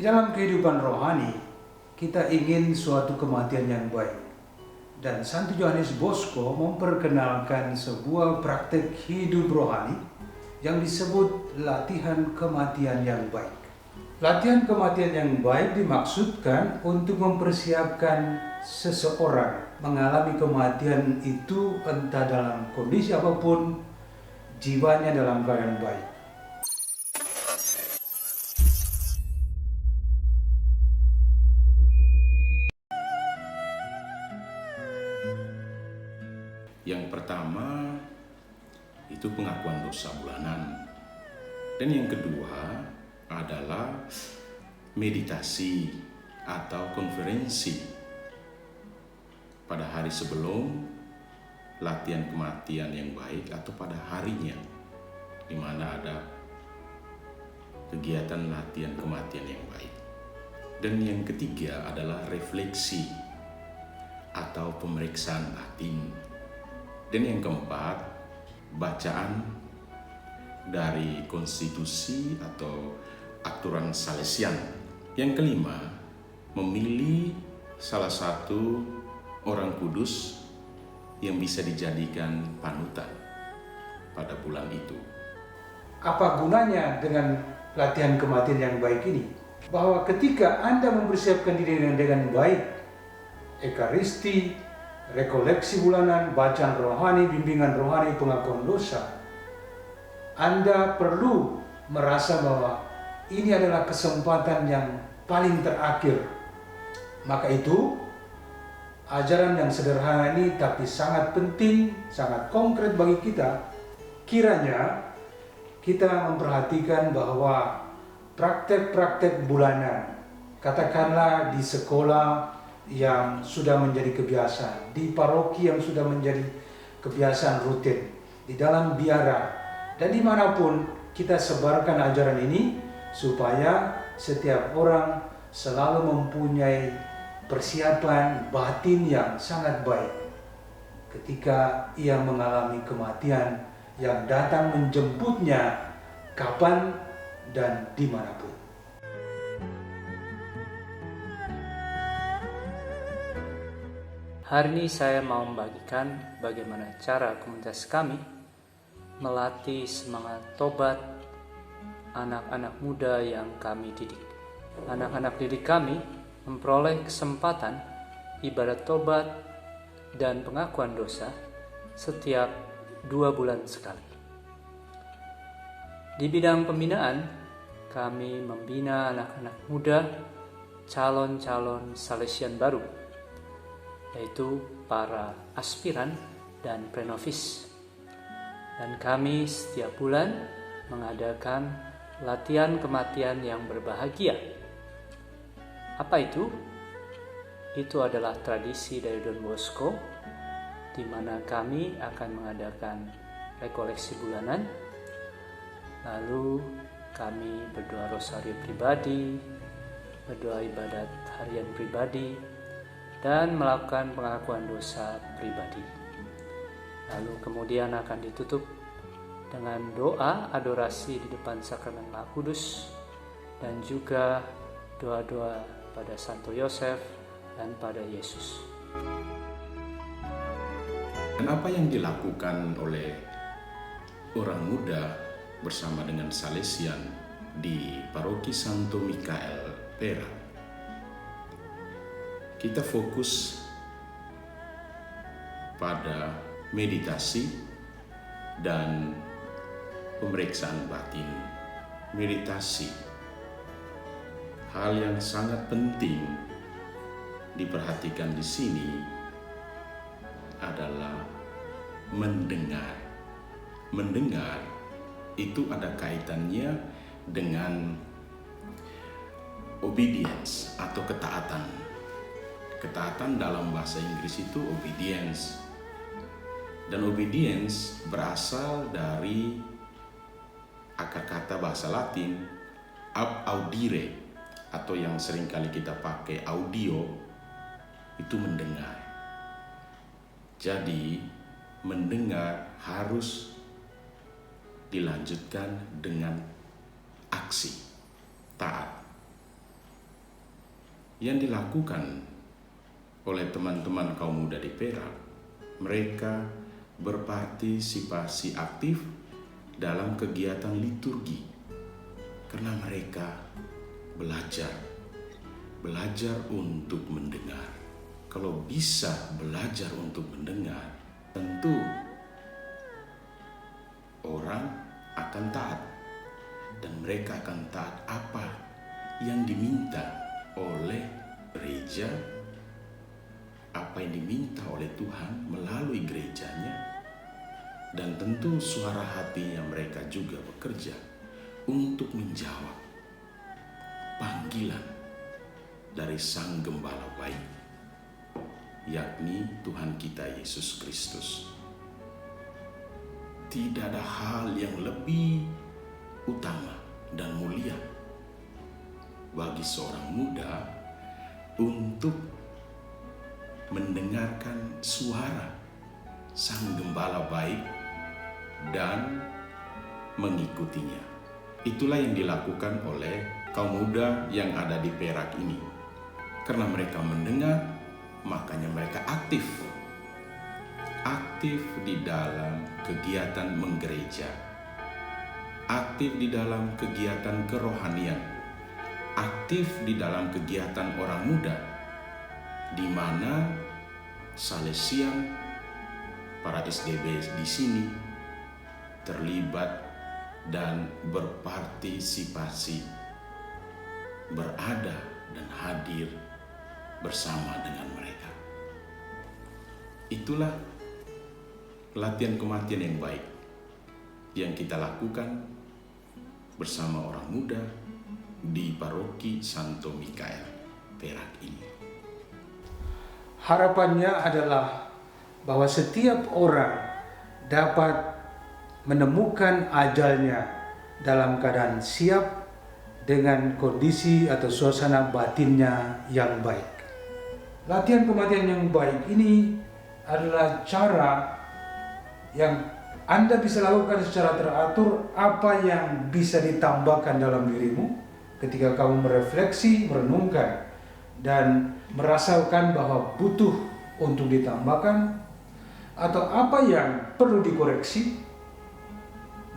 Di dalam kehidupan rohani, kita ingin suatu kematian yang baik. Dan Santo Yohanes Bosco memperkenalkan sebuah praktek hidup rohani yang disebut latihan kematian yang baik. Latihan kematian yang baik dimaksudkan untuk mempersiapkan seseorang mengalami kematian itu entah dalam kondisi apapun, jiwanya dalam keadaan baik. Yang pertama itu pengakuan dosa bulanan. Dan yang kedua adalah meditasi atau konferensi pada hari sebelum latihan kematian yang baik atau pada harinya, di mana ada kegiatan latihan kematian yang baik. Dan yang ketiga adalah refleksi atau pemeriksaan batin. Dan yang keempat, bacaan dari konstitusi atau aturan Salesian. Yang kelima, memilih salah satu orang kudus yang bisa dijadikan panutan pada bulan itu. Apa gunanya dengan latihan kematian yang baik ini? Bahwa ketika Anda mempersiapkan diri dengan baik, Ekaristi, rekoleksi bulanan, bacaan rohani, bimbingan rohani, pengakuan dosa, Anda perlu merasa bahwa ini adalah kesempatan yang paling terakhir. Maka itu, ajaran yang sederhana ini tapi sangat penting, sangat konkret bagi kita. Kiranya kita memperhatikan bahwa praktek-praktek bulanan, katakanlah di sekolah yang sudah menjadi kebiasaan, di paroki yang sudah menjadi kebiasaan rutin, di dalam biara, dan dimanapun kita sebarkan ajaran ini supaya setiap orang selalu mempunyai persiapan batin yang sangat baik ketika ia mengalami kematian yang datang menjemputnya kapan dan dimanapun. Hari ini saya mau membagikan bagaimana cara komunitas kami melatih semangat tobat anak-anak muda yang kami didik. Anak-anak didik kami memperoleh kesempatan ibadat tobat dan pengakuan dosa setiap 2 bulan sekali. Di bidang pembinaan, kami membina anak-anak muda calon-calon Salesian baru, yaitu para aspiran dan prenovis. Dan kami setiap bulan mengadakan latihan kematian yang berbahagia. Apa itu? Itu adalah tradisi dari Don Bosco, di mana kami akan mengadakan rekoleksi bulanan, lalu kami berdoa rosario pribadi, berdoa ibadat harian pribadi, dan melakukan pengakuan dosa pribadi. Lalu kemudian akan ditutup dengan doa adorasi di depan sakramen Maha Kudus dan juga doa-doa pada Santo Yosef dan pada Yesus. Dan apa yang dilakukan oleh orang muda bersama dengan Salesian di Paroki Santo Mikael Perak? Kita fokus pada meditasi dan pemeriksaan batin. Meditasi, hal yang sangat penting diperhatikan di sini adalah mendengar. Mendengar itu ada kaitannya dengan obedience atau ketaatan. Ketaatan dalam bahasa Inggris itu obedience. Dan obedience berasal dari akar kata bahasa Latin ab audire, atau yang seringkali kita pakai audio, itu mendengar. Jadi mendengar harus dilanjutkan dengan aksi, taat. yang dilakukan oleh teman-teman kaum muda di Perak, mereka berpartisipasi aktif dalam kegiatan liturgi karena mereka belajar untuk mendengar. Kalau bisa belajar untuk mendengar, tentu orang akan taat, dan mereka akan taat apa yang diminta oleh gereja, apa yang diminta oleh Tuhan melalui gerejanya, dan tentu suara hatinya mereka juga bekerja untuk menjawab panggilan dari Sang Gembala baik, yakni Tuhan kita Yesus Kristus. Tidak ada hal yang lebih utama dan mulia bagi seorang muda untuk mendengarkan suara Sang Gembala baik dan mengikutinya. Itulah yang dilakukan oleh kaum muda yang ada di Perak ini. Karena mereka mendengar, makanya mereka aktif di dalam kegiatan menggereja, aktif di dalam kegiatan kerohanian, aktif di dalam kegiatan orang muda, di mana Salesian, para SDB di sini terlibat dan berpartisipasi, berada dan hadir bersama dengan mereka. Itulah latihan kematian yang baik yang kita lakukan bersama orang muda di Paroki Santo Mikael Perak ini. Harapannya adalah bahwa setiap orang dapat menemukan ajalnya dalam keadaan siap dengan kondisi atau suasana batinnya yang baik. Latihan kematian yang baik ini adalah cara yang Anda bisa lakukan secara teratur apa yang bisa ditambahkan dalam dirimu ketika kamu merefleksi, merenungkan, dan merasakan bahwa butuh untuk ditambahkan, atau apa yang perlu dikoreksi,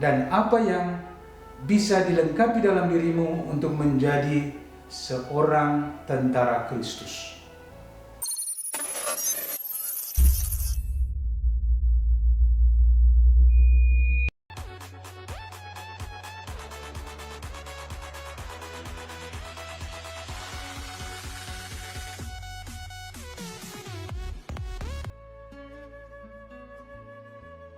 dan apa yang bisa dilengkapi dalam dirimu untuk menjadi seorang tentara Kristus.